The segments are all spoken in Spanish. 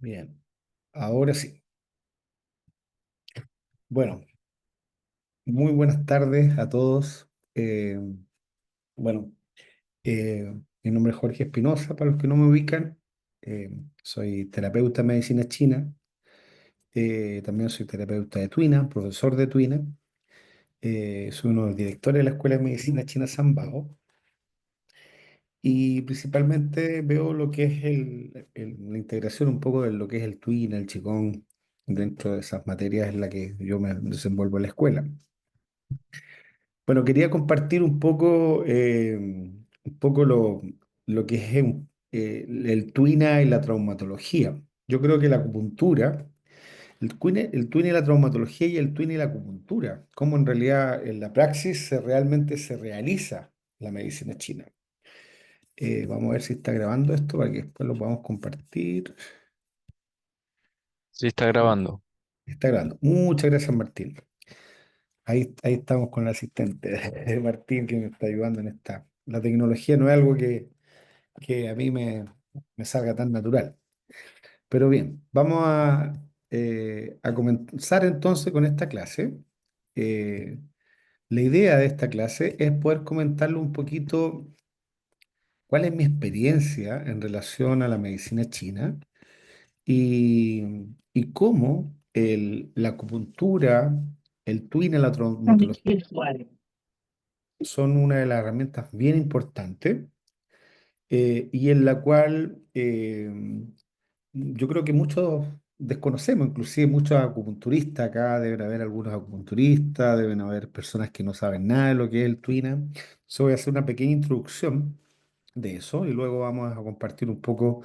Bien, ahora sí. Bueno, muy buenas tardes a todos. Eh, bueno, Mi nombre es Jorge Espinosa, para los que no me ubican. Soy terapeuta en medicina china. También soy terapeuta de Tuina, profesor de Tuina. Soy uno de los directores de la Escuela de Medicina China San Bao. Y principalmente veo lo que es la integración un poco de lo que es el Tuina, el Qigong, dentro de esas materias en las que yo me desenvuelvo en la escuela. Bueno, quería compartir un poco lo que es el tuina y la traumatología. Yo creo que la acupuntura, el tuina y la traumatología y el tuina y la acupuntura, cómo en realidad en la praxis realmente se realiza la medicina china. Vamos a ver si está grabando esto para que después lo podamos compartir. Sí, está grabando. Está grabando. Muchas gracias, Martín. Ahí estamos con el asistente de Martín que me está ayudando en esta. La tecnología no es algo que a mí me salga tan natural. Pero bien, vamos a comenzar entonces con esta clase. Eh, la idea de esta clase es poder comentarle un poquito cuál es mi experiencia en relación a la medicina china y, y cómo la acupuntura, el tuina, la traumatología son una de las herramientas bien importantes y en la cual yo creo que muchos desconocemos, inclusive muchos acupunturistas, acá deben haber algunos acupunturistas, deben haber personas que no saben nada de lo que es el Tuina. Entonces voy a hacer una pequeña introducción de eso y luego vamos a compartir un poco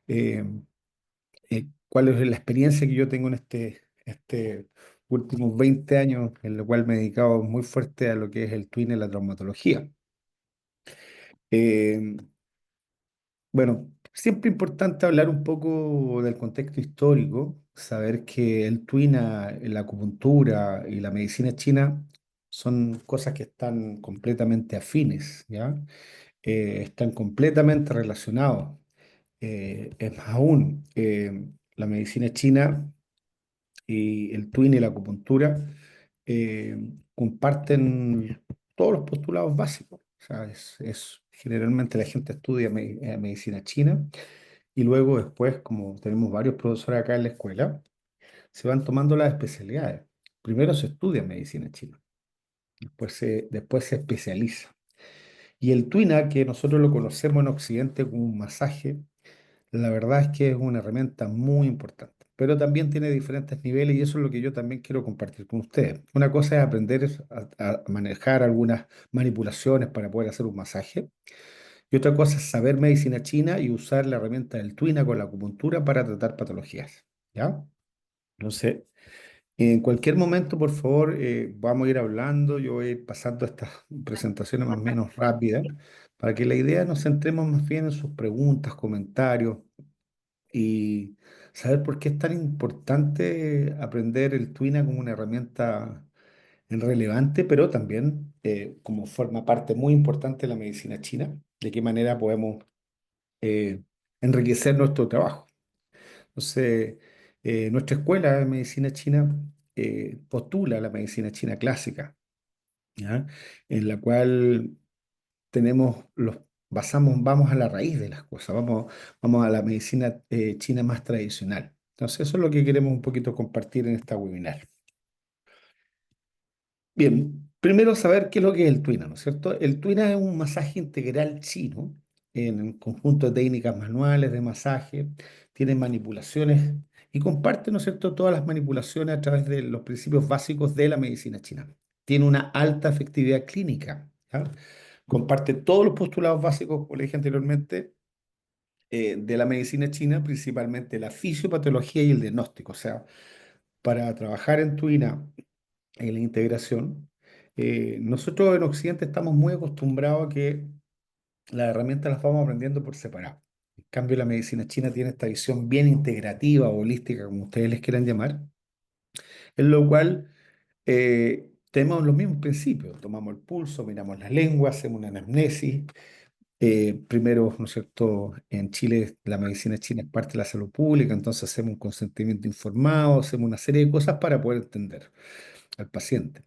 eh, cuál es la experiencia que yo tengo en este últimos 20 años, en lo cual me he dedicado muy fuerte a lo que es el Tuina y la traumatología. Eh, Bueno, siempre importante hablar un poco del contexto histórico, saber que el tuina, la acupuntura y la medicina china son cosas que están completamente afines, ¿ya? Están completamente relacionados. Es más aún, la medicina china y el tuina y la acupuntura eh, comparten todos los postulados básicos. O sea, generalmente la gente estudia medicina china y luego después, como tenemos varios profesores acá en la escuela, se van tomando las especialidades. Primero se estudia medicina china, después se especializa. Y el tuina, que nosotros lo conocemos en Occidente como un masaje, la verdad es que es una herramienta muy importante, pero también tiene diferentes niveles y eso es lo que yo también quiero compartir con ustedes. Una cosa es aprender a manejar algunas manipulaciones para poder hacer un masaje y otra cosa es saber medicina china y usar la herramienta del tuina con la acupuntura para tratar patologías. ¿Ya? Entonces, en cualquier momento, por favor, vamos a ir hablando, yo voy a ir pasando estas presentaciones más o menos rápidas para que la idea nos centremos más bien en sus preguntas, comentarios y saber por qué es tan importante aprender el Tuina como una herramienta relevante, pero también como forma parte muy importante de la medicina china, de qué manera podemos eh, enriquecer nuestro trabajo. Entonces, nuestra escuela de medicina china postula la medicina china clásica, ¿ya? En la cual vamos a la raíz de las cosas, vamos a la medicina china más tradicional. Entonces, eso es lo que queremos un poquito compartir en esta webinar. Bien, primero saber qué es lo que es el Tuina, ¿no es cierto? El Tuina es un masaje integral chino en un conjunto de técnicas manuales de masaje, tiene manipulaciones y comparte, ¿no es cierto?, todas las manipulaciones a través de los principios básicos de la medicina china. Tiene una alta efectividad clínica, ¿ya? Comparte todos los postulados básicos, como le dije anteriormente, de la medicina china, principalmente la fisiopatología y el diagnóstico. O sea, para trabajar en Tuina, en la integración, nosotros en Occidente estamos muy acostumbrados a que las herramientas las vamos aprendiendo por separado. En cambio, la medicina china tiene esta visión bien integrativa o holística, como ustedes les quieran llamar, en lo cual tenemos los mismos principios. Tomamos el pulso, miramos la lengua, hacemos una anamnesis, Primero, ¿no es cierto? En Chile la medicina china es parte de la salud pública, entonces hacemos un consentimiento informado, hacemos una serie de cosas para poder entender al paciente.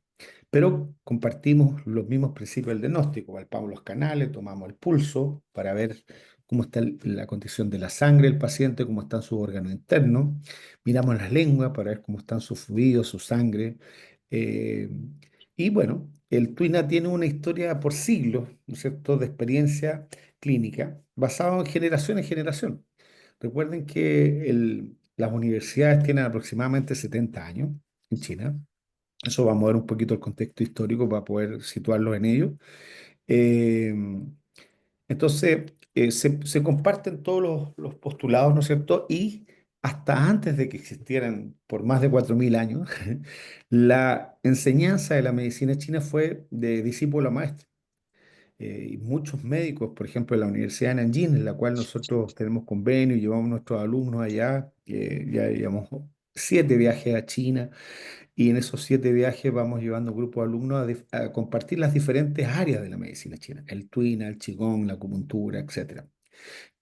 Pero compartimos los mismos principios del diagnóstico. Palpamos los canales, tomamos el pulso para ver cómo está la condición de la sangre del paciente, cómo están sus órganos internos. Miramos las lenguas para ver cómo están sus fluidos, su sangre. Eh, y bueno, el TUINA tiene una historia por siglos, ¿no es cierto?, de experiencia clínica basada en generación en generación. Recuerden que las universidades tienen aproximadamente 70 años en China. Eso va a mover un poquito el contexto histórico para poder situarlo en ello. Eh, entonces, se comparten todos los postulados, ¿no es cierto? Y hasta antes de que existieran, por más de 4.000 años, la enseñanza de la medicina china fue de discípulo a maestro. Y muchos médicos, por ejemplo, de la Universidad de Nanjing, en la cual nosotros tenemos convenio y llevamos nuestros alumnos allá, ya llevamos 7 viajes a China y en esos 7 viajes vamos llevando grupos de alumnos a compartir las diferentes áreas de la medicina china, el tuina, el qigong, la acupuntura, etcétera.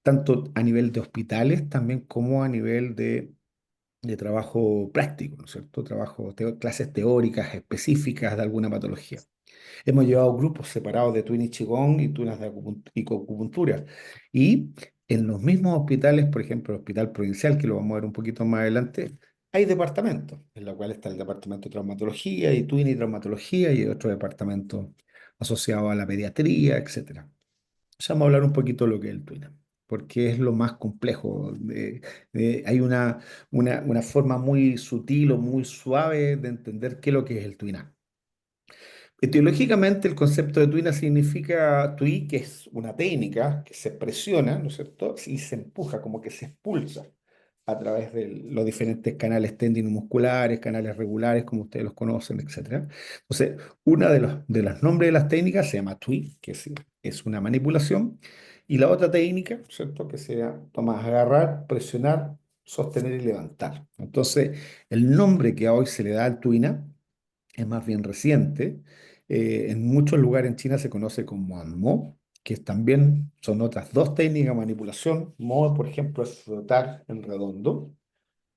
Tanto a nivel de hospitales también como a nivel de trabajo práctico, ¿no es cierto? Clases teóricas específicas de alguna patología. Hemos llevado grupos separados de Twin y Qigong y tunas de acupuntura. Y en los mismos hospitales, por ejemplo, el Hospital Provincial, que lo vamos a ver un poquito más adelante, hay departamentos, en los cuales está el departamento de traumatología y Twin y traumatología y otro departamento asociado a la pediatría, etcétera. Ya vamos a hablar un poquito de lo que es el Twin, porque es lo más complejo. Hay una forma muy sutil o muy suave de entender qué es lo que es el Twin. Etiológicamente, el concepto de tuina significa tui, que es una técnica que se presiona, ¿no es cierto? Y se empuja, como que se expulsa a través de los diferentes canales tendinomusculares, canales regulares, como ustedes los conocen, etcétera. Entonces, una de los nombres de las técnicas se llama tui, que es una manipulación, y la otra técnica, ¿cierto? Que se toma agarrar, presionar, sostener y levantar. Entonces, el nombre que hoy se le da al tuina es más bien reciente. En muchos lugares en China se conoce como Anmo, que también son otras dos técnicas de manipulación. Mo, por ejemplo, es frotar en redondo,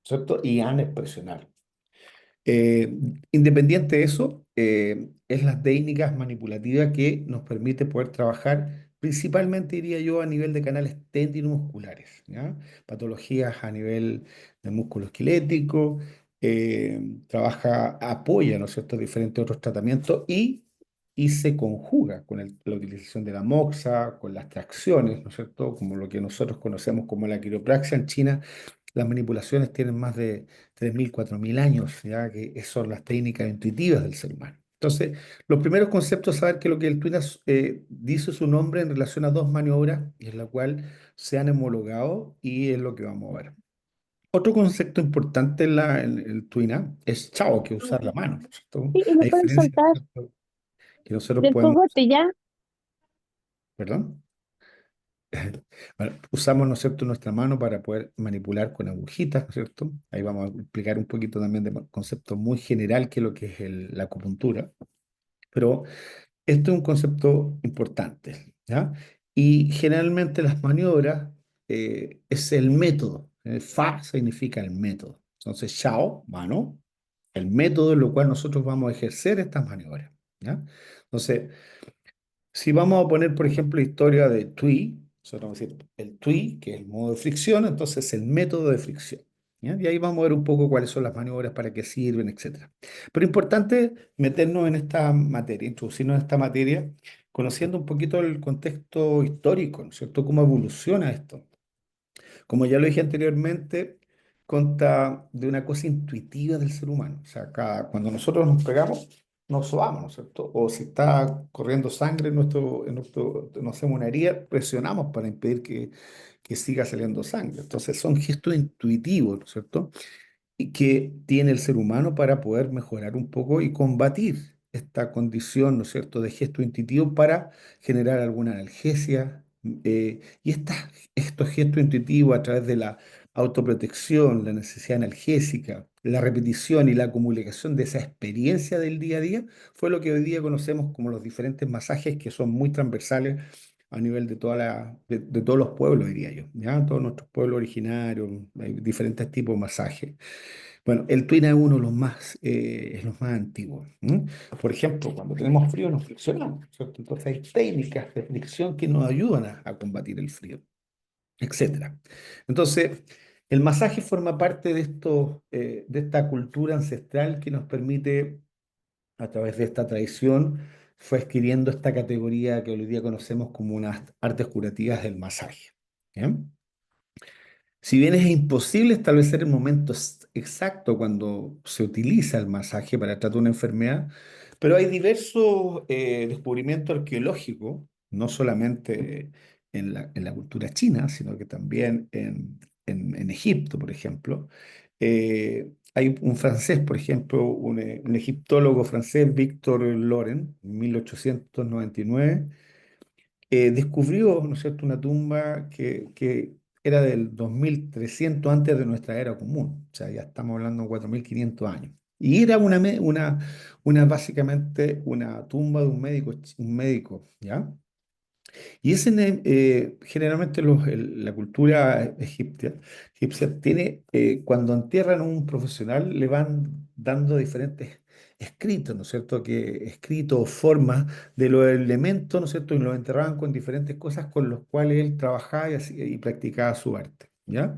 ¿cierto? Y An es presionar. Eh, Independiente de eso, es las técnicas manipulativas que nos permite poder trabajar, principalmente diría yo, a nivel de canales tendinomusculares, ¿ya? Patologías a nivel del músculo esquelético, apoya, ¿no es cierto?, diferentes otros tratamientos y se conjuga con la utilización de la moxa, con las tracciones, ¿no es cierto?, como lo que nosotros conocemos como la quiropraxia en China. Las manipulaciones tienen más de 3.000 4.000 años, ya que son las técnicas intuitivas del ser humano. Entonces, los primeros conceptos, saber que lo que el Twinas dice su nombre en relación a dos maniobras, en la cual se han homologado y es lo que vamos a ver. Otro concepto importante en el Twina es chao, que usar la mano, ¿no es cierto? Sí, y A me puedes diferencia, ¿no es soltar cierto?, que nosotros del podemos, cogote ya. perdón. Bueno, usamos, ¿no es cierto?, nuestra mano para poder manipular con agujitas, ¿no es cierto? Ahí vamos a explicar un poquito también de concepto muy general que es lo que es la acupuntura, pero esto es un concepto importante, ¿ya? Y generalmente las maniobras es el método. Fa significa el método. Entonces, Shao, mano, el método en lo cual nosotros vamos a ejercer estas maniobras, ¿ya? Entonces, si vamos a poner, por ejemplo, historia de TUI, nosotros vamos a decir el TUI, que es el modo de fricción, entonces el método de fricción. ¿Ya? Y ahí vamos a ver un poco cuáles son las maniobras, para qué sirven, etcétera. Pero importante meternos en esta materia, introducirnos en esta materia, conociendo un poquito el contexto histórico, ¿no es cierto? Cómo evoluciona esto. Como ya lo dije anteriormente, consta de una cosa intuitiva del ser humano. O sea, cuando nosotros nos pegamos, nos sobamos, ¿no es cierto? O si está corriendo sangre nos hacemos una herida, presionamos para impedir que siga saliendo sangre. Entonces son gestos intuitivos, ¿no es cierto?, y que tiene el ser humano para poder mejorar un poco y combatir esta condición, ¿no es cierto?, de gesto intuitivo para generar alguna analgesia. Y estos gestos intuitivos a través de la autoprotección, la necesidad analgésica, la repetición y la acumulación de esa experiencia del día a día, fue lo que hoy día conocemos como los diferentes masajes que son muy transversales a nivel de, de todos los pueblos, diría yo, ¿ya? Todos nuestros pueblos originarios, hay diferentes tipos de masajes. Bueno, el Twina es uno de es los más antiguos. ¿M? Por ejemplo, cuando tenemos frío nos friccionamos, ¿cierto? Entonces hay técnicas de fricción que nos ayudan a combatir el frío, etcétera. Entonces, el masaje forma parte de de esta cultura ancestral que nos permite, a través de esta tradición, fue adquiriendo esta categoría que hoy día conocemos como unas artes curativas del masaje. ¿Bien? Si bien es imposible establecer el momento exacto cuando se utiliza el masaje para tratar una enfermedad, pero hay diversos descubrimientos arqueológicos, no solamente en la cultura china, sino que también en Egipto, por ejemplo. Hay un francés, por ejemplo, un egiptólogo francés, Victor Loren, en 1899 descubrió, ¿no es cierto?, una tumba que era del 2300 antes de nuestra era común, o sea, ya estamos hablando de 4500 años. Y era básicamente una tumba de un médico, ¿ya? Y generalmente la cultura egipcia tiene, cuando entierran a un profesional, le van dando diferentes escritos, ¿no es cierto? Escritos o formas de los elementos, ¿no es cierto? Y los enterraban con diferentes cosas con los cuales él trabajaba y practicaba su arte, ¿ya?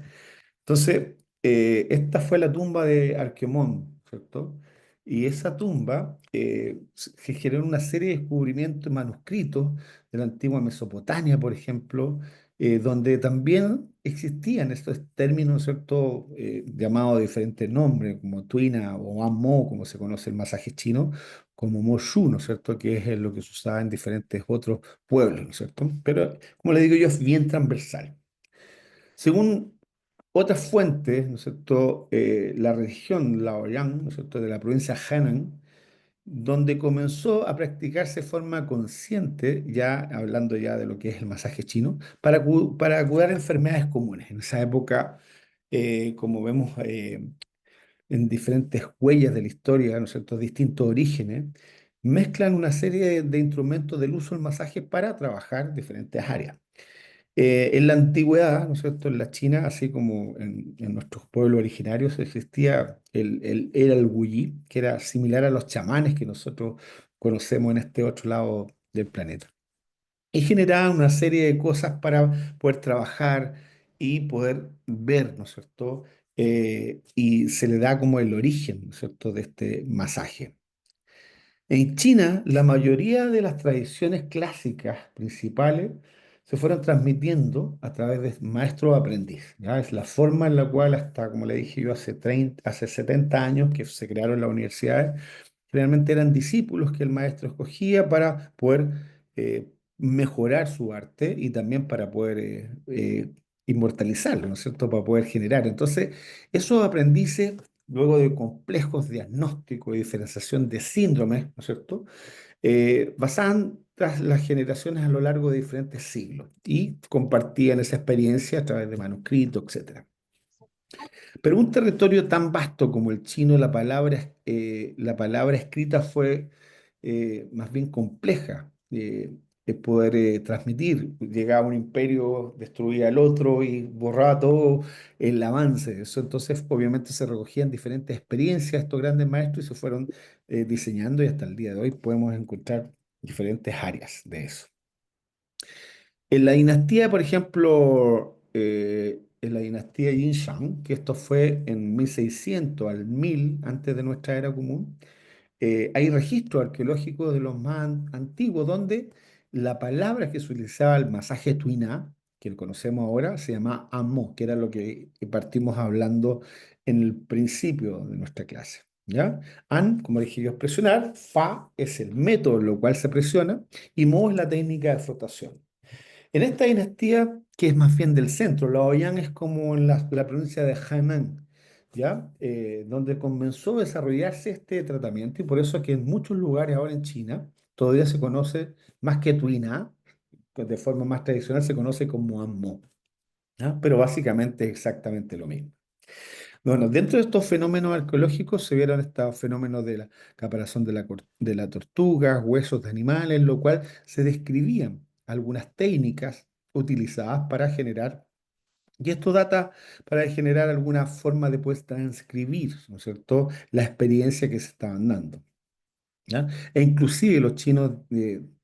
Entonces, esta fue la tumba de Arquemón, ¿cierto? Y esa tumba se generó una serie de descubrimientos manuscritos de la antigua Mesopotamia, por ejemplo, donde también existían estos términos, ¿no es cierto?, llamados de diferentes nombres, como tuina o ammo, como se conoce el masaje chino, como moshu, ¿no es cierto?, que es lo que se usaba en diferentes otros pueblos, ¿no es cierto? Pero, como le digo yo, es bien transversal. Según otras fuentes, ¿no es cierto? La región Laoyang, ¿no es cierto?, de la provincia Henan, donde comenzó a practicarse de forma consciente, ya hablando ya de lo que es el masaje chino, para curar enfermedades comunes. En esa época, como vemos en diferentes huellas de la historia, ¿no es cierto?, distintos orígenes, mezclan una serie de instrumentos del uso del masaje para trabajar diferentes áreas. En la antigüedad, ¿no es cierto?, en la China, así como en nuestros pueblos originarios, existía el alguyí, que era similar a los chamanes que nosotros conocemos en este otro lado del planeta. Y generaba una serie de cosas para poder trabajar y poder ver, ¿no es cierto? Y se le da como el origen, ¿no es cierto?, de este masaje. En China, la mayoría de las tradiciones clásicas principales se fueron transmitiendo a través de maestro-aprendiz. ¿Ya? Es la forma en la cual, hasta como le dije yo, hace 70 años que se crearon las universidades, realmente eran discípulos que el maestro escogía para poder mejorar su arte y también para poder inmortalizarlo, ¿no es cierto? Para poder generar. Entonces, esos aprendices, luego de complejos diagnósticos y diferenciación de síndromes, ¿no es cierto?, pasaban tras las generaciones a lo largo de diferentes siglos y compartían esa experiencia a través de manuscritos, etcétera. Pero un territorio tan vasto como el chino, la palabra escrita fue más bien compleja de poder transmitir. Llegaba un imperio, destruía al otro y borraba todo el avance de eso. Entonces, obviamente, se recogían diferentes experiencias de estos grandes maestros y se fueron diseñando y hasta el día de hoy podemos encontrar diferentes áreas de eso. En la dinastía, por ejemplo, en la dinastía Yin Shang, que esto fue en 1600 al 1000 antes de nuestra era común, hay registros arqueológicos de los más antiguos donde la palabra que se utilizaba el masaje tuina, que lo conocemos ahora, se llama Amo, que era lo que partimos hablando en el principio de nuestra clase. ¿Ya? An, como dije yo, es presionar, Fa es el método en lo cual se presiona y Mo es la técnica de frotación. En esta dinastía, que es más bien del centro, Laoyang es como en la provincia de Hainan, ¿ya? Donde comenzó a desarrollarse este tratamiento y por eso es que en muchos lugares ahora en China todavía se conoce más que Tuina, que de forma más tradicional se conoce como Ammo, ¿ya? Pero básicamente es exactamente lo mismo. Bueno, dentro de estos fenómenos arqueológicos se vieron estos fenómenos de la caparazón de la tortuga, huesos de animales, lo cual se describían algunas técnicas utilizadas para generar, y esto data para generar alguna forma de poder transcribir, ¿no es cierto?, la experiencia que se estaban dando. ¿Ya? E inclusive los chinos,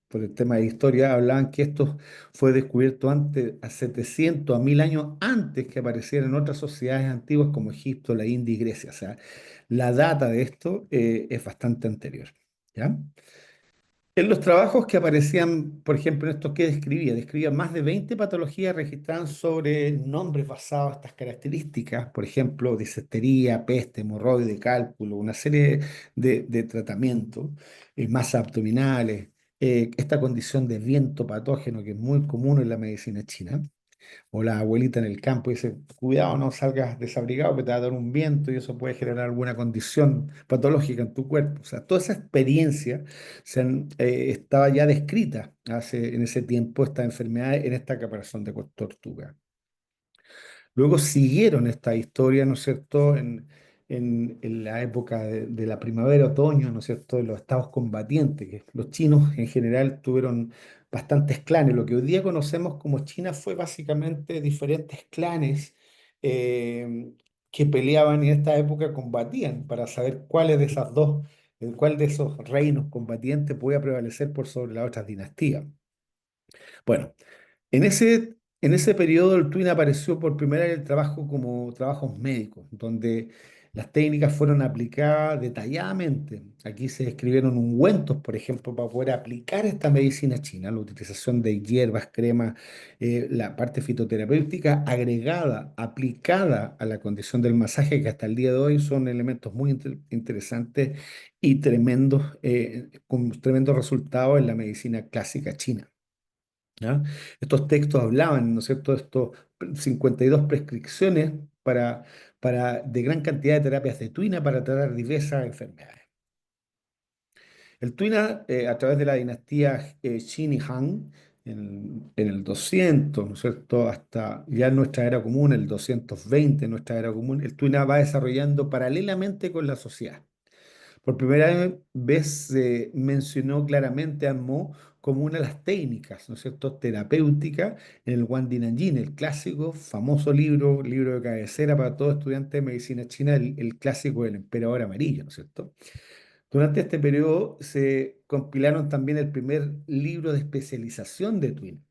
por el tema de historia, hablaban que esto fue descubierto antes, a 700 a 1000 años antes que aparecieran otras sociedades antiguas como Egipto, la India y Grecia. O sea, la data de esto es bastante anterior. ¿Ya? En los trabajos que aparecían, por ejemplo, en estos que describía más de 20 patologías registradas sobre nombres basados en estas características, por ejemplo, disentería, peste, hemorroide, cálculo, una serie de tratamientos, masas abdominales, esta condición de viento patógeno que es muy común en la medicina china o la abuelita en el campo dice, cuidado, no salgas desabrigado que te va a dar un viento y eso puede generar alguna condición patológica en tu cuerpo. O sea, toda esa experiencia estaba ya descrita en ese tiempo, esta enfermedad en esta caparazón de tortuga. Luego siguieron esta historia, ¿no es cierto?, en la época de la primavera, otoño, ¿no es cierto?, de los estados combatientes, que los chinos en general tuvieron bastantes clanes. Lo que hoy día conocemos como China fue básicamente diferentes clanes eh, que peleaban y en esta época combatían para saber cuáles de esas dos, cuál de esos reinos combatientes podía prevalecer por sobre las otras dinastías. Bueno. En ese periodo el Twin apareció por primera vez el trabajo como trabajos médicos, donde las técnicas fueron aplicadas detalladamente. Aquí se describieron ungüentos, por ejemplo, para poder aplicar esta medicina china, la utilización de hierbas, cremas, la parte fitoterapéutica agregada, aplicada a la condición del masaje, que hasta el día de hoy son elementos muy interesantes y tremendos, con tremendos resultados en la medicina clásica china. ¿Ya? Estos textos hablaban, ¿no es cierto?, de estos 52 prescripciones de gran cantidad de terapias de tuina para tratar diversas enfermedades. El tuina, a través de la dinastía Qin y Han, en el 200, ¿no es cierto?, hasta ya en nuestra era común, el 220 en nuestra era común, el tuina va desarrollando paralelamente con la sociedad. Por primera vez se mencionó claramente a Mo como una de las técnicas, ¿no es cierto?, terapéuticas en el Wan Dinanjin, el clásico, famoso libro de cabecera para todo estudiante de medicina china, el clásico del emperador amarillo, ¿no es cierto? Durante este periodo se compilaron también el primer libro de especialización de Twin.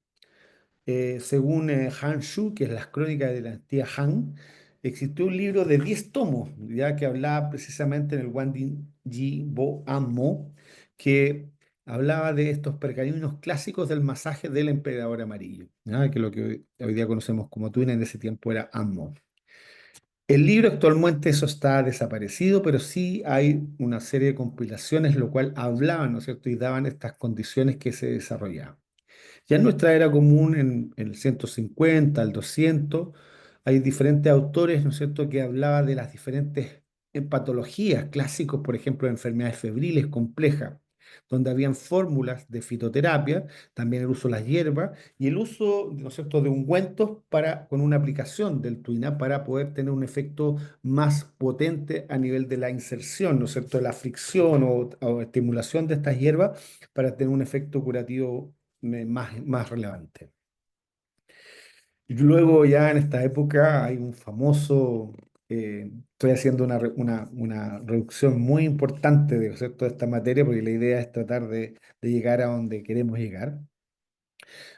Según Han Shu, que es las crónicas de la dinastía Han, existió un libro de 10 tomos, ya que hablaba precisamente en el Wandin Ji Bo Ammo, que hablaba de estos pergaminos clásicos del masaje del emperador amarillo, ¿ya? Que lo que hoy día conocemos como Tuina en ese tiempo era Ammo. El libro actualmente eso está desaparecido, pero sí hay una serie de compilaciones, lo cual hablaban, ¿no es cierto?, y daban estas condiciones que se desarrollaban. Ya en nuestra era común, en el 150, al 200, hay diferentes autores, ¿no es cierto?, que hablaban de las diferentes patologías clásicos, por ejemplo, de enfermedades febriles complejas, donde habían fórmulas de fitoterapia, también el uso de las hierbas y el uso, ¿no es cierto?, de ungüentos con una aplicación del tuina para poder tener un efecto más potente a nivel de la inserción, ¿no es cierto?, de la fricción o estimulación de estas hierbas para tener un efecto curativo más relevante. Y luego ya en esta época hay un famoso, estoy haciendo una reducción muy importante de, ¿cierto?, de esta materia porque la idea es tratar de llegar a donde queremos llegar.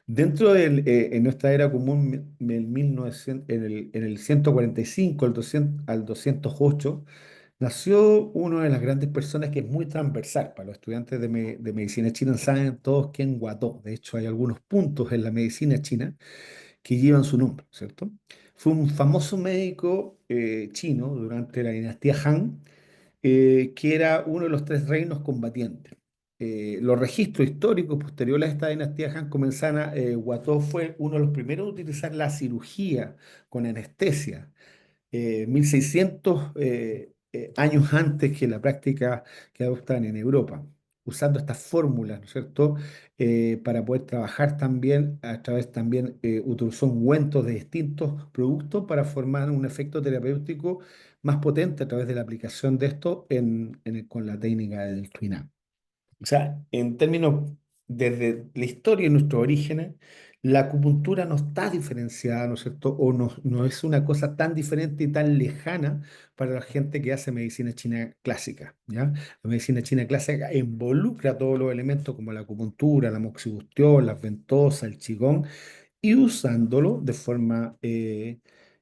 En nuestra era común, en el 1900, en el 145 al 208, nació una de las grandes personas que es muy transversal. Para los estudiantes de medicina china saben todos quién Guató. De hecho, hay algunos puntos en la medicina china que llevan su nombre, ¿cierto? Fue un famoso médico chino durante la dinastía Han, que era uno de los tres reinos combatientes. Los registros históricos posteriores a esta dinastía Han comenzaron Huató fue uno de los primeros a utilizar la cirugía con anestesia 1600 años antes que la práctica que adoptan en Europa, usando estas fórmulas, ¿no es cierto?, para poder trabajar también, a través también utilizó ungüentos de distintos productos para formar un efecto terapéutico más potente a través de la aplicación de esto con la técnica del Twinam. O sea, en términos desde la historia y nuestros orígenes, la acupuntura no está diferenciada, ¿no es cierto? O no es una cosa tan diferente y tan lejana para la gente que hace medicina china clásica, ¿ya? La medicina china clásica involucra todos los elementos como la acupuntura, la moxibustión, las ventosas, el qigong, y usándolo de forma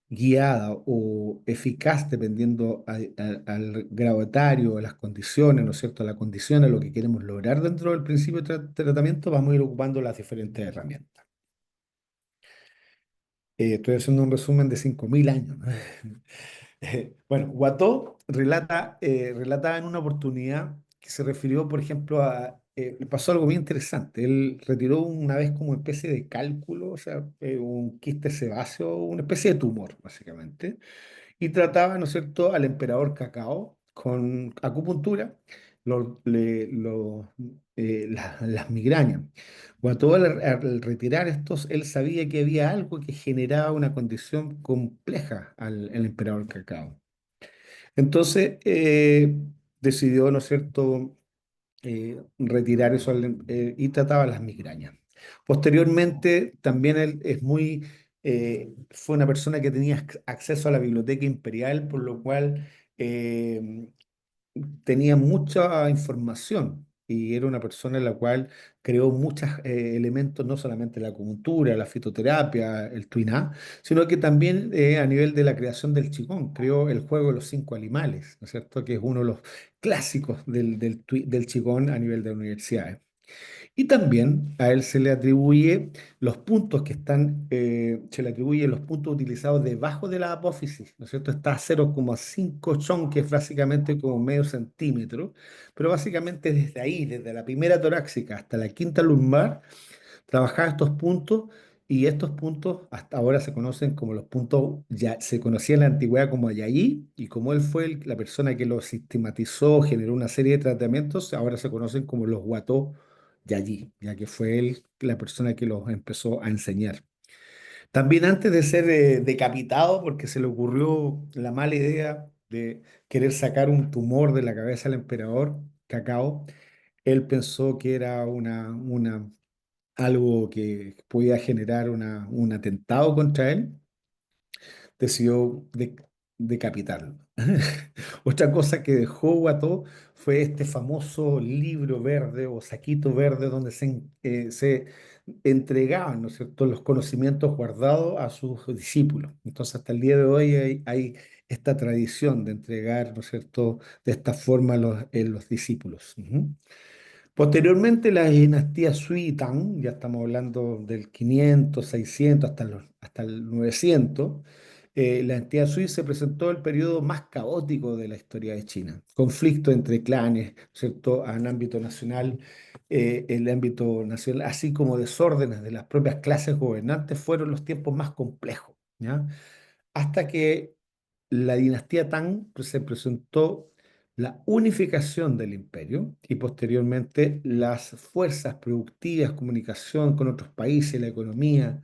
guiada o eficaz, dependiendo al grado etario, a las condiciones, ¿no es cierto? A la condición, a lo que queremos lograr dentro del principio de tratamiento, vamos a ir ocupando las diferentes herramientas. Estoy haciendo un resumen de 5.000 años, ¿no? Bueno, Watteau relataba en una oportunidad que se refirió, por ejemplo, le pasó algo muy interesante. Él retiró una vez como especie de cálculo, o sea, un quiste sebáceo, una especie de tumor, básicamente, y trataba, ¿no es cierto?, al emperador Cacao con acupuntura, las migrañas. Watteau al retirar estos, él sabía que había algo que generaba una condición compleja al emperador Cacao. Entonces decidió, ¿no es cierto?, retirar eso y trataba las migrañas. Posteriormente, también él fue una persona que tenía acceso a la Biblioteca Imperial, por lo cual eh, tenía mucha información y era una persona en la cual creó muchos elementos, no solamente la acupuntura, la fitoterapia, el tuiná, sino que también a nivel de la creación del Qigong, creó el juego de los 5 animales, ¿no es cierto? Que es uno de los clásicos del Qigong a nivel de universidades. Y también a él se le atribuye los puntos se le atribuye los puntos utilizados debajo de la apófisis, ¿no es cierto? Está a 0,5 chon, que es básicamente como medio centímetro, pero básicamente desde ahí, desde la primera torácica hasta la quinta lumbar, trabajaba estos puntos y estos puntos hasta ahora se conocen como los puntos, ya se conocía en la antigüedad como Ayaí y como él fue la persona que los sistematizó, generó una serie de tratamientos, ahora se conocen como los Wató Yayi, ya que fue él la persona que los empezó a enseñar. También antes de ser decapitado, porque se le ocurrió la mala idea de querer sacar un tumor de la cabeza al emperador Cacao, él pensó que era algo que podía generar un atentado contra él, decidió decapitarlo. Otra cosa que dejó Watteau fue este famoso libro verde o saquito verde donde se entregaban, ¿no es cierto?, los conocimientos guardados a sus discípulos. Entonces, hasta el día de hoy hay esta tradición de entregar, ¿no es cierto?, de esta forma los discípulos. Ujú. Posteriormente, la dinastía Sui Tang, ya estamos hablando del 500, 600, hasta el 900, la dinastía Sui se presentó el periodo más caótico de la historia de China. Conflictos entre clanes, ¿cierto?, en ámbito nacional, el ámbito nacional, así como desórdenes de las propias clases gobernantes, fueron los tiempos más complejos, ¿ya? Hasta que la dinastía Tang se presentó la unificación del imperio y posteriormente las fuerzas productivas, comunicación con otros países, la economía,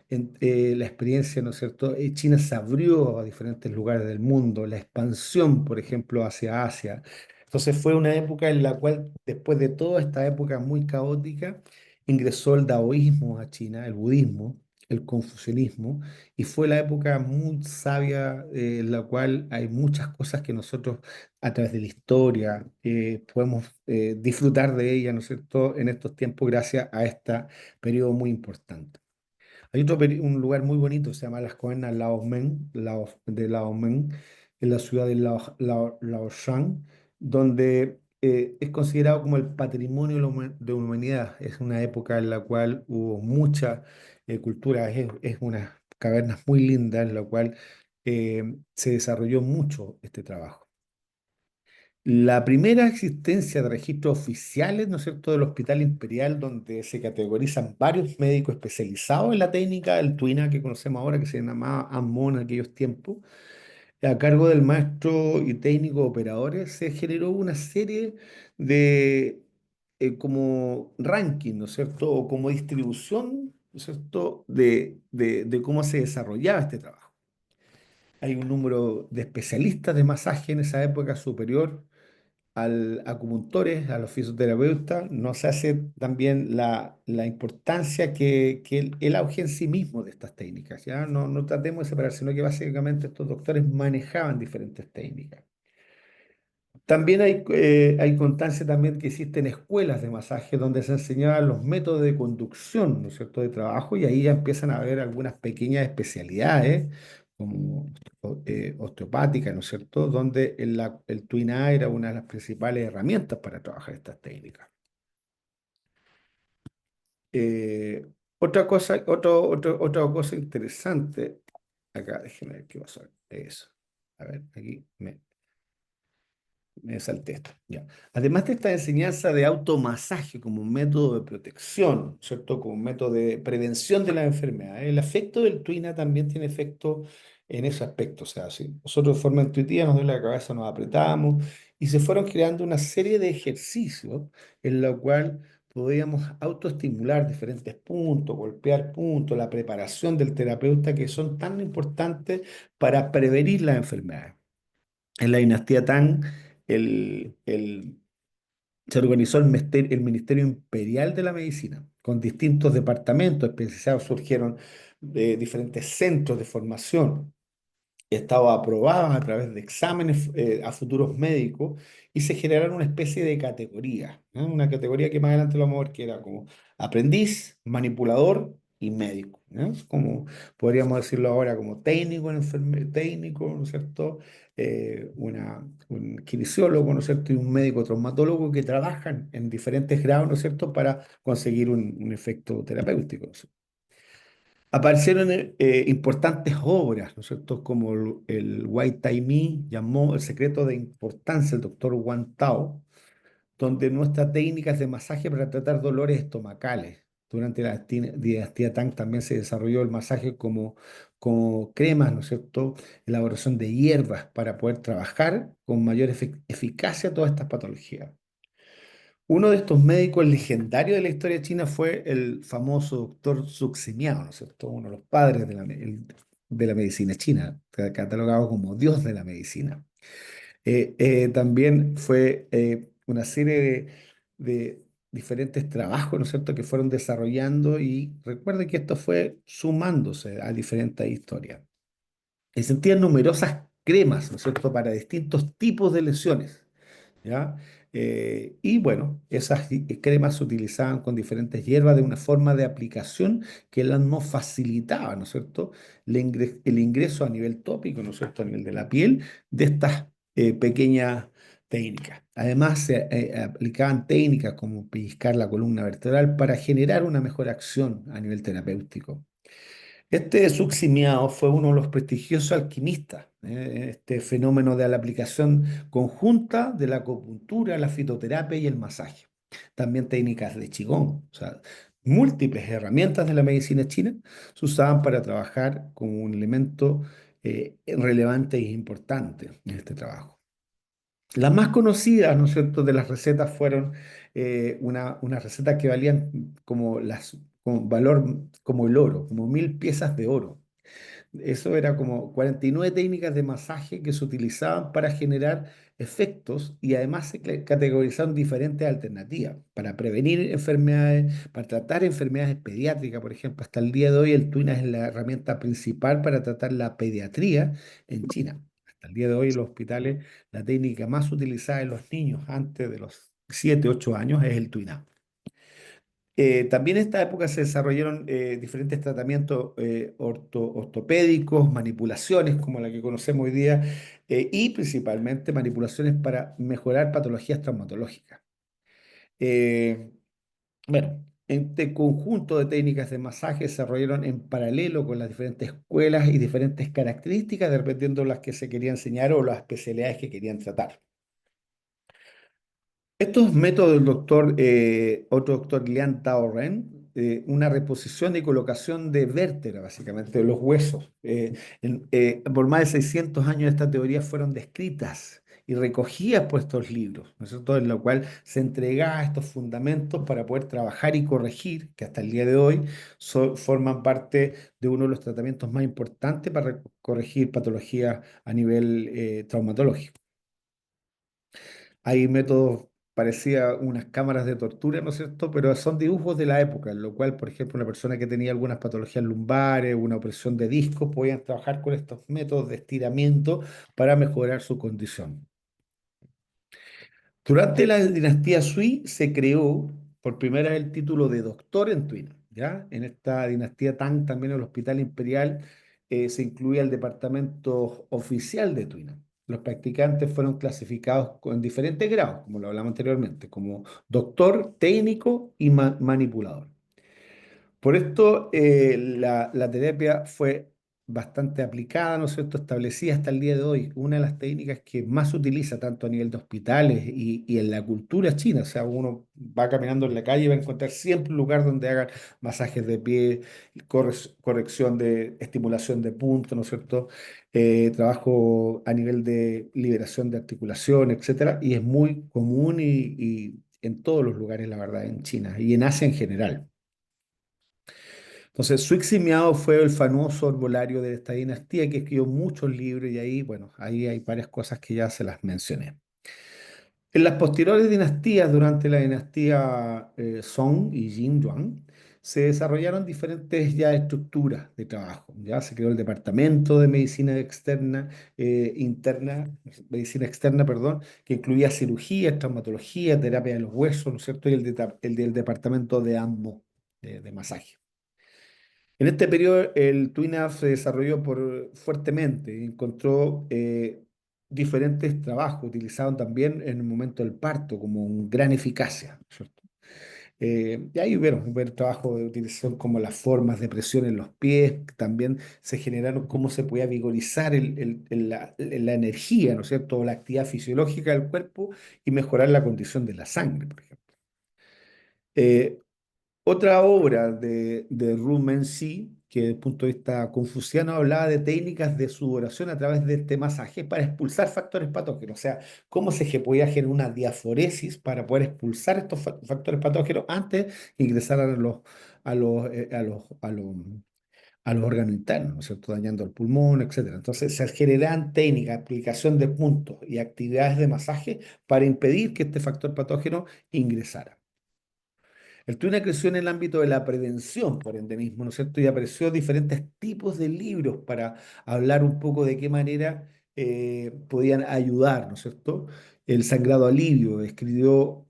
la experiencia, ¿no es cierto? China se abrió a diferentes lugares del mundo, la expansión, por ejemplo, hacia Asia. Entonces fue una época en la cual, después de toda esta época muy caótica, ingresó el daoísmo a China, el budismo, el confucianismo, y fue la época muy sabia en la cual hay muchas cosas que nosotros a través de la historia podemos disfrutar de ella, ¿no es cierto?, en estos tiempos gracias a este periodo muy importante. Hay un lugar muy bonito, se llama las Cavernas Laosmen, de Laosmen, en la ciudad de Laoshan, donde es considerado como el patrimonio de la humanidad. Es una época en la cual hubo mucha cultura, es una cavernas muy linda en la cual se desarrolló mucho este trabajo. La primera existencia de registros oficiales, ¿no es cierto?, del Hospital Imperial, donde se categorizan varios médicos especializados en la técnica del Tuina que conocemos ahora, que se llamaba AMON en aquellos tiempos, a cargo del maestro y técnico operadores, se generó una serie de como ranking, ¿no es cierto?, o como distribución, ¿no es cierto?, de cómo se desarrollaba este trabajo. Hay un número de especialistas de masaje en esa época superior al acupuntores, a los fisioterapeutas, nos hace también la importancia que el auge en sí mismo de estas técnicas, ¿ya? No, no tratemos de separar, sino que básicamente estos doctores manejaban diferentes técnicas. También hay constancia también que existen escuelas de masaje donde se enseñaban los métodos de conducción, ¿no es cierto?, de trabajo, y ahí ya empiezan a haber algunas pequeñas especialidades, como osteopáticas, ¿no es cierto?, donde el Twin A era una de las principales herramientas para trabajar estas técnicas. Eh, otra cosa interesante, acá, déjeme ver qué pasó. Eso. A ver, aquí me salté esto. Ya. Además de esta enseñanza de automasaje como un método de protección, ¿cierto? Como un método de prevención de las enfermedades, el efecto del tuina también tiene efecto en ese aspecto. O sea, si nosotros de forma intuitiva nos duele la cabeza, nos apretamos y se fueron creando una serie de ejercicios en la cual podíamos autoestimular diferentes puntos, golpear puntos, la preparación del terapeuta que son tan importantes para prevenir las enfermedades. En la dinastía Tang, se organizó el Ministerio Imperial de la Medicina, con distintos departamentos especializados, surgieron diferentes centros de formación, estaba aprobada a través de exámenes a futuros médicos y se generaron una especie de categoría, ¿no? Una categoría que más adelante lo vamos a ver que era como aprendiz, manipulador y médico, ¿no? Es como podríamos decirlo ahora como técnico, técnico, ¿no es cierto? Un kinesiólogo, ¿no es cierto? Y un médico traumatólogo que trabajan en diferentes grados, ¿no es cierto? Para conseguir un efecto terapéutico. Aparecieron importantes obras, ¿no es cierto? Como el White Tai Mi llamó El secreto de importancia del doctor Wan Tao, donde nuestras técnicas de masaje para tratar dolores estomacales. Durante la dinastía Tang también se desarrolló el masaje como cremas, ¿no es cierto? Elaboración de hierbas para poder trabajar con mayor eficacia todas estas patologías. Uno de estos médicos legendarios de la historia china fue el famoso doctor Ciximiao, ¿no es cierto? Uno de los padres de la medicina china, catalogado como Dios de la medicina. También fue una serie de diferentes trabajos, ¿no es cierto?, que fueron desarrollando y recuerde que esto fue sumándose a diferentes historias. Existían numerosas cremas, ¿no es cierto?, para distintos tipos de lesiones. ¿Ya? Y bueno, esas cremas se utilizaban con diferentes hierbas de una forma de aplicación que las nos facilitaba, ¿no es cierto? El ingreso a nivel tópico, ¿no es cierto? A nivel de la piel, de estas pequeñas técnicas. Además, se aplicaban técnicas como pellizcar la columna vertebral para generar una mejor acción a nivel terapéutico. Este Suximiao fue uno de los prestigiosos alquimistas, este fenómeno de la aplicación conjunta de la acupuntura, la fitoterapia y el masaje. También técnicas de Qigong, o sea, múltiples herramientas de la medicina china se usaban para trabajar como un elemento relevante e importante en este trabajo. Las más conocidas, ¿no es cierto?, de las recetas fueron unas recetas que valían como valor como el oro, como 1000 piezas de oro. Eso era como 49 técnicas de masaje que se utilizaban para generar efectos y además se categorizaron diferentes alternativas para prevenir enfermedades, para tratar enfermedades pediátricas, por ejemplo. Hasta el día de hoy el Tuina es la herramienta principal para tratar la pediatría en China. Hasta el día de hoy en los hospitales la técnica más utilizada en los niños antes de los 7 8 años es el Tuina. También en esta época se desarrollaron diferentes tratamientos ortopédicos, manipulaciones como la que conocemos hoy día, y principalmente manipulaciones para mejorar patologías traumatológicas. Eh, bueno, este conjunto de técnicas de masaje se desarrollaron en paralelo con las diferentes escuelas y diferentes características dependiendo de las que se quería enseñar o las especialidades que querían tratar. Estos métodos del otro doctor Lian Tao Ren, una reposición y colocación de vértebra, básicamente, de los huesos. Por más de 600 años estas teorías fueron descritas y recogidas por estos libros, ¿no es cierto? En lo cual se entregaba estos fundamentos para poder trabajar y corregir, que hasta el día de hoy forman parte de uno de los tratamientos más importantes para corregir patologías a nivel traumatológico. hay métodos, parecía unas cámaras de tortura, ¿no es cierto? Pero son dibujos de la época, en lo cual, por ejemplo, una persona que tenía algunas patologías lumbares, una opresión de discos, podían trabajar con estos métodos de estiramiento para mejorar su condición. Durante la dinastía Sui se creó por primera vez el título de doctor en Tuina, ¿ya? En esta dinastía Tang, también el Hospital Imperial, se incluía el departamento oficial de Tuina. Los practicantes fueron clasificados en diferentes grados, como lo hablamos anteriormente, como doctor, técnico y manipulador. Por esto, la terapia fue bastante aplicada, ¿no es cierto?, establecida hasta el día de hoy. Una de las técnicas que más se utiliza tanto a nivel de hospitales y en la cultura china. O sea, uno va caminando en la calle y va a encontrar siempre un lugar donde hagan masajes de pie, corrección de estimulación de puntos, ¿no es cierto?, trabajo a nivel de liberación de articulación, etcétera. Y es muy común y en todos los lugares, la verdad, en China y en Asia en general. Entonces, Cixi Miao fue el famoso herbolario de esta dinastía que escribió muchos libros y ahí, bueno, ahí hay varias cosas que ya se las mencioné. En las posteriores dinastías, durante la dinastía Song y Jin Yuan, se desarrollaron diferentes ya estructuras de trabajo. Ya se creó el departamento de medicina externa, perdón, que incluía cirugía, traumatología, terapia de los huesos, ¿no es cierto? Y el del departamento de AMMO, de masaje. En este periodo el TWINAF se desarrolló fuertemente y encontró diferentes trabajos utilizados también en el momento del parto como un gran eficacia, ¿cierto? Y ahí ver trabajo de utilización como las formas de presión en los pies, también se generaron cómo se podía vigorizar la energía, ¿no es cierto?, o la actividad fisiológica del cuerpo y mejorar la condición de la sangre, por ejemplo. Eh, Otra obra de Rumensi, que desde el punto de vista confuciano hablaba de técnicas de sudoración a través de este masaje para expulsar factores patógenos, o sea, cómo podía generar una diaforesis para poder expulsar estos factores patógenos antes de ingresar a los, a los, a los, a los órganos internos, ¿no es cierto?, dañando el pulmón, etcétera. Entonces, se generan técnicas, aplicación de puntos y actividades de masaje para impedir que este factor patógeno ingresara. El TUNA creció en el ámbito de la prevención, por ende mismo, ¿no es cierto? Y apareció diferentes tipos de libros para hablar un poco de qué manera podían ayudar, ¿no es cierto? El Sangrado Alivio escribió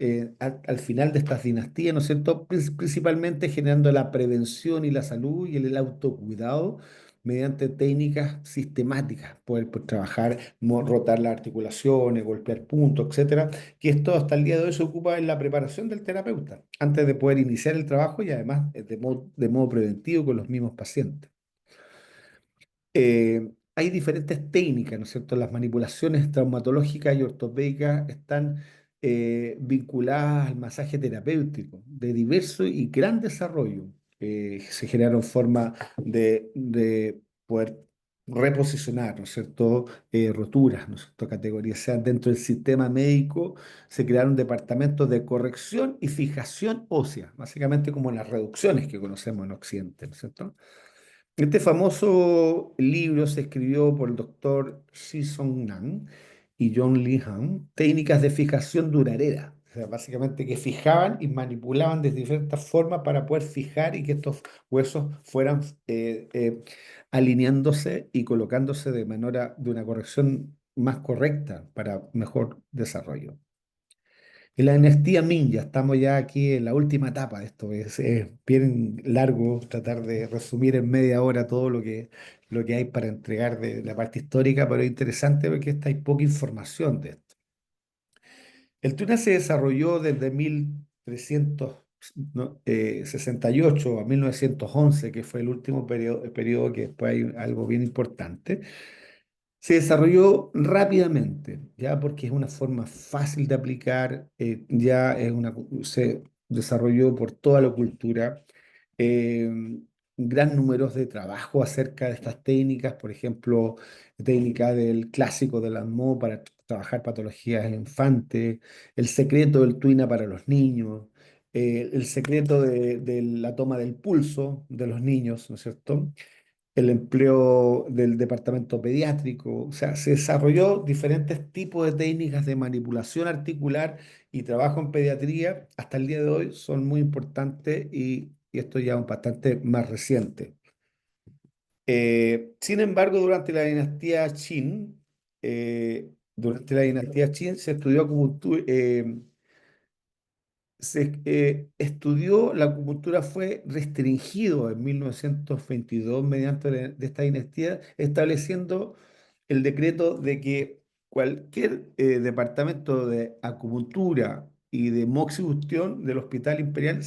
al final de estas dinastías, ¿no es cierto? Principalmente generando la prevención y la salud y el autocuidado mediante técnicas sistemáticas, poder pues, trabajar, rotar las articulaciones, golpear puntos, etcétera, que esto hasta el día de hoy se ocupa en la preparación del terapeuta, antes de poder iniciar el trabajo y además de modo preventivo con los mismos pacientes. Hay diferentes técnicas, ¿no es cierto? Las manipulaciones traumatológicas y ortopédicas están vinculadas al masaje terapéutico de diverso y gran desarrollo. Se generaron formas de poder reposicionar, ¿no es cierto? Roturas, ¿no es cierto? Categorías. O sea, dentro del sistema médico se crearon departamentos de corrección y fijación ósea, básicamente como las reducciones que conocemos en Occidente, ¿no es cierto? Este famoso libro se escribió por el doctor Shi Song Nan y John Lee Han, técnicas de fijación duradera. O sea, básicamente que fijaban y manipulaban de diferentes formas para poder fijar y que estos huesos fueran alineándose y colocándose de una corrección más correcta para mejor desarrollo. Y la dinastía Ming, ya estamos ya aquí en la última etapa de esto. Es bien largo tratar de resumir en media hora todo lo que hay para entregar de la parte histórica, pero es interesante porque hay poca información de esto. El Tuna se desarrolló desde 1300, no, 68 a 1911, que fue el último periodo que después hay algo bien importante. Se desarrolló rápidamente, ya porque es una forma fácil de aplicar, se desarrolló por toda la cultura. eh, Gran números de trabajo acerca de estas técnicas, por ejemplo, técnica del clásico del ANMO para trabajar patologías en infantes, el secreto del Tuina para los niños, el secreto de la toma del pulso de los niños, ¿no es cierto? el empleo del departamento pediátrico, o sea, se desarrolló diferentes tipos de técnicas de manipulación articular y trabajo en pediatría. Hasta el día de hoy son muy importantes y esto ya es bastante más reciente. Sin embargo, durante la dinastía Qin se estudió acupuntura, la acupuntura fue restringido en 1922 mediante de esta dinastía, estableciendo el decreto de que cualquier departamento de acupuntura y de moxibustión del Hospital Imperial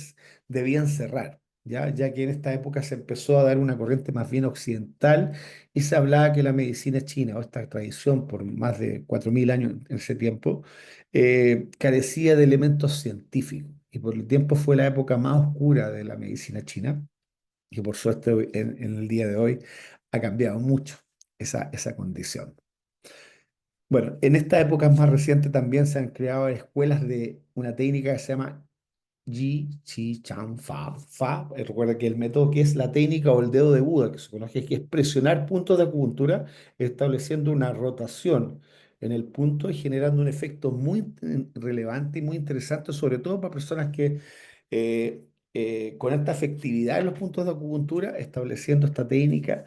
debían cerrar, ya que en esta época se empezó a dar una corriente más bien occidental y se hablaba que la medicina china, o esta tradición por más de 4.000 años en ese tiempo, carecía de elementos científicos. Y por el tiempo fue la época más oscura de la medicina china, que por suerte en el día de hoy ha cambiado mucho esa condición. Bueno, en esta época más reciente también se han creado escuelas de una técnica que se llama Yi, Chi, Chan, Fa. Fa, recuerda que el método que es la técnica o el dedo de Buda, que se conoce, que es presionar puntos de acupuntura, estableciendo una rotación en el punto y generando un efecto muy relevante y muy interesante, sobre todo para personas que con esta efectividad en los puntos de acupuntura, estableciendo esta técnica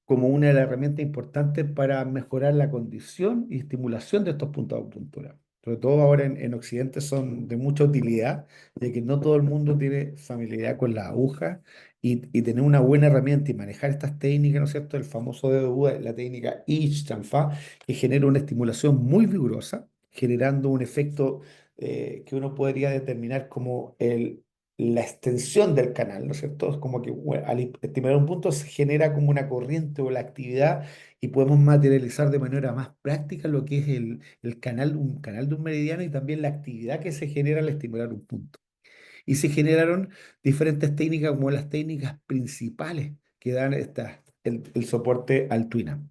como una de las herramientas importantes para mejorar la condición y estimulación de estos puntos de acupuntura. Sobre todo ahora en Occidente son de mucha utilidad, ya que no todo el mundo tiene familiaridad con la aguja y tener una buena herramienta y manejar estas técnicas, ¿no es cierto? El famoso dedo de Buda, la técnica Ich Chan Fa, que genera una estimulación muy vigorosa, generando un efecto que uno podría determinar como la extensión del canal, ¿no es cierto? Es como que bueno, al estimular un punto se genera como una corriente o la actividad y podemos materializar de manera más práctica lo que es el canal, un canal de un meridiano y también la actividad que se genera al estimular un punto. Y se generaron diferentes técnicas como las técnicas principales que dan el soporte al Twina.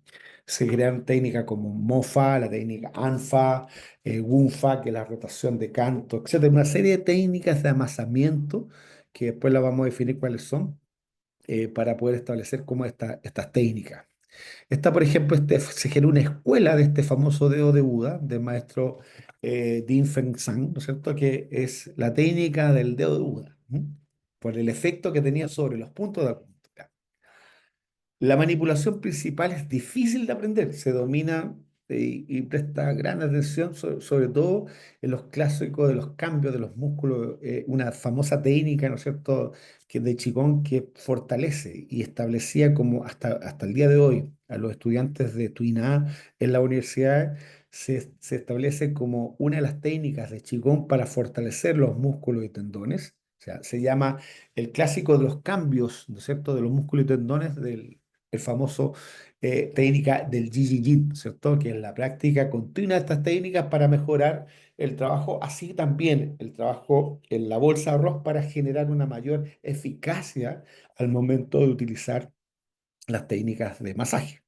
Se crearon técnicas como MOFA, la técnica ANFA, WUNFA, que es la rotación de canto, etcétera. Una serie de técnicas de amasamiento que después las vamos a definir cuáles son para poder establecer cómo estas técnicas. Por ejemplo, se generó una escuela de este famoso dedo de Buda, del maestro Ding Feng Zhang, ¿no es cierto? Que es la técnica del dedo de Buda, ¿m? Por el efecto que tenía sobre los puntos de acupuntura. La manipulación principal es difícil de aprender, se domina y presta gran atención, sobre todo en los clásicos de los cambios de los músculos, una famosa técnica, ¿no es cierto?, que de Qigong que fortalece y establecía como hasta el día de hoy a los estudiantes de Tuina en la universidad, se establece como una de las técnicas de Qigong para fortalecer los músculos y tendones. O sea, se llama el clásico de los cambios, ¿no es cierto?, de los músculos y tendones el famoso técnica del Jin, ¿cierto? Que es la práctica continua de estas técnicas para mejorar el trabajo, así también el trabajo en la bolsa de arroz para generar una mayor eficacia al momento de utilizar las técnicas de masaje.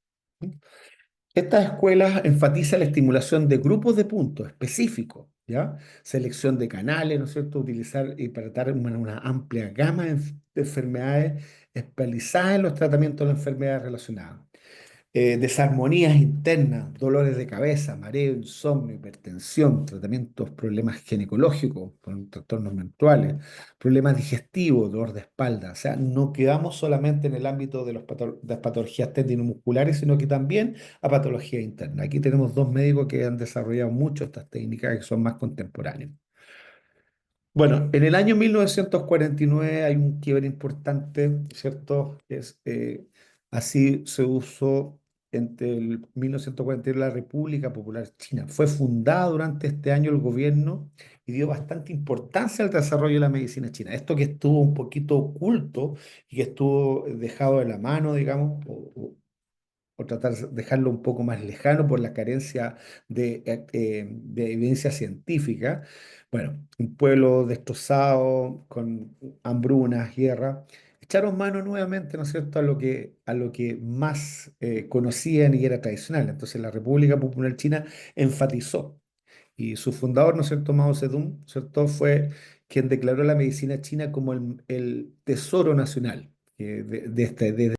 Estas escuelas enfatizan la estimulación de grupos de puntos específicos, ¿ya? Selección de canales, ¿no es cierto? Utilizar y tratar una amplia gama de enfermedades especializadas en los tratamientos de las enfermedades relacionadas desarmonías internas, dolores de cabeza, mareo, insomnio, hipertensión, tratamientos, problemas ginecológicos, trastornos menstruales, problemas digestivos, dolor de espalda. O sea, no quedamos solamente en el ámbito de las patologías tendinomusculares, sino que también a patología interna. Aquí tenemos dos médicos que han desarrollado mucho estas técnicas que son más contemporáneas. Bueno, en el año 1949 hay un quiebre importante, ¿cierto? Así se usó entre el 1949 la República Popular China. Fue fundada durante este año el gobierno y dio bastante importancia al desarrollo de la medicina china. Esto que estuvo un poquito oculto y que estuvo dejado de la mano, digamos, o tratar de dejarlo un poco más lejano por la carencia de evidencia científica. Bueno, un pueblo destrozado, con hambrunas, guerra, echaron mano nuevamente, ¿no es cierto?, a lo que más conocían y era tradicional. Entonces la República Popular China enfatizó, y su fundador, ¿no es cierto?, Mao Zedong, ¿cierto?, fue quien declaró la medicina china como el tesoro nacional de este